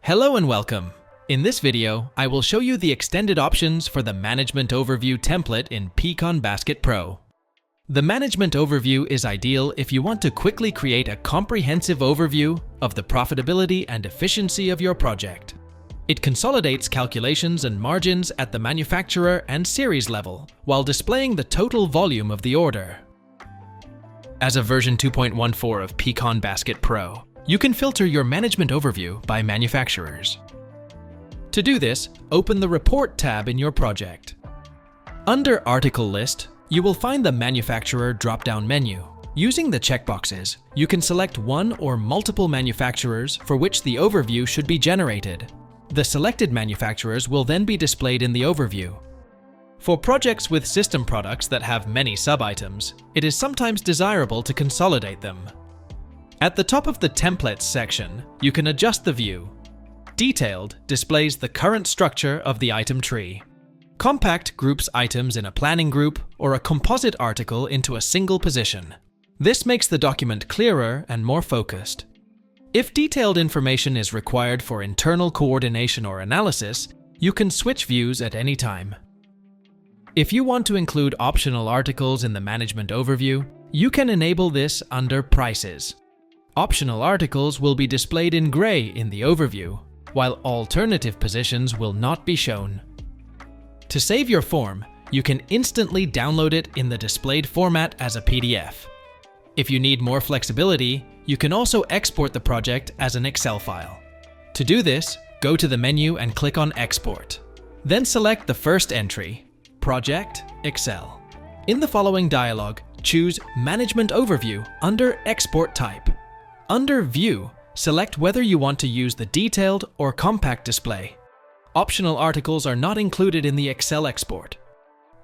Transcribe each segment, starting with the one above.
Hello and welcome. In this video, I will show you the extended options for the Management Overview template in pCon.basket Pro. The Management Overview is ideal if you want to quickly create a comprehensive overview of the profitability and efficiency of your project. It consolidates calculations and margins at the manufacturer and series level, while displaying the total volume of the order. As of version 2.14 of pCon.basket Pro, you can filter your management overview by manufacturers. To do this, open the Report tab in your project. Under Article List, you will find the Manufacturer drop-down menu. Using the checkboxes, you can select one or multiple manufacturers for which the overview should be generated. The selected manufacturers will then be displayed in the overview. For projects with system products that have many sub-items, it is sometimes desirable to consolidate them. At the top of the Templates section, you can adjust the view. Detailed displays the current structure of the item tree. Compact groups items in a planning group or a composite article into a single position. This makes the document clearer and more focused. If detailed information is required for internal coordination or analysis, you can switch views at any time. If you want to include optional articles in the management overview, you can enable this under Prices. Optional articles will be displayed in gray in the overview, while alternative positions will not be shown. To save your form, you can instantly download it in the displayed format as a PDF. If you need more flexibility, you can also export the project as an Excel file. To do this, go to the menu and click on Export. Then select the first entry, Project, Excel. In the following dialog, choose Management Overview under Export Type. Under View, select whether you want to use the detailed or compact display. Optional articles are not included in the Excel export.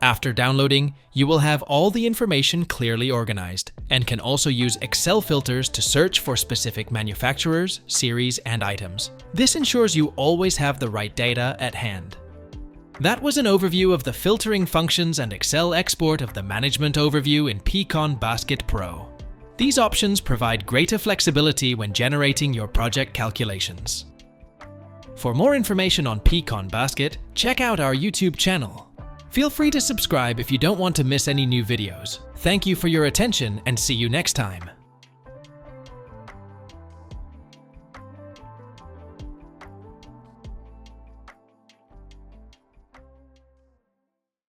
After downloading, you will have all the information clearly organized and can also use Excel filters to search for specific manufacturers, series, and items. This ensures you always have the right data at hand. That was an overview of the filtering functions and Excel export of the Management Overview in pCon.basket Pro. These options provide greater flexibility when generating your project calculations. For more information on pCon.basket, check out our YouTube channel. Feel free to subscribe if you don't want to miss any new videos. Thank you for your attention and see you next time.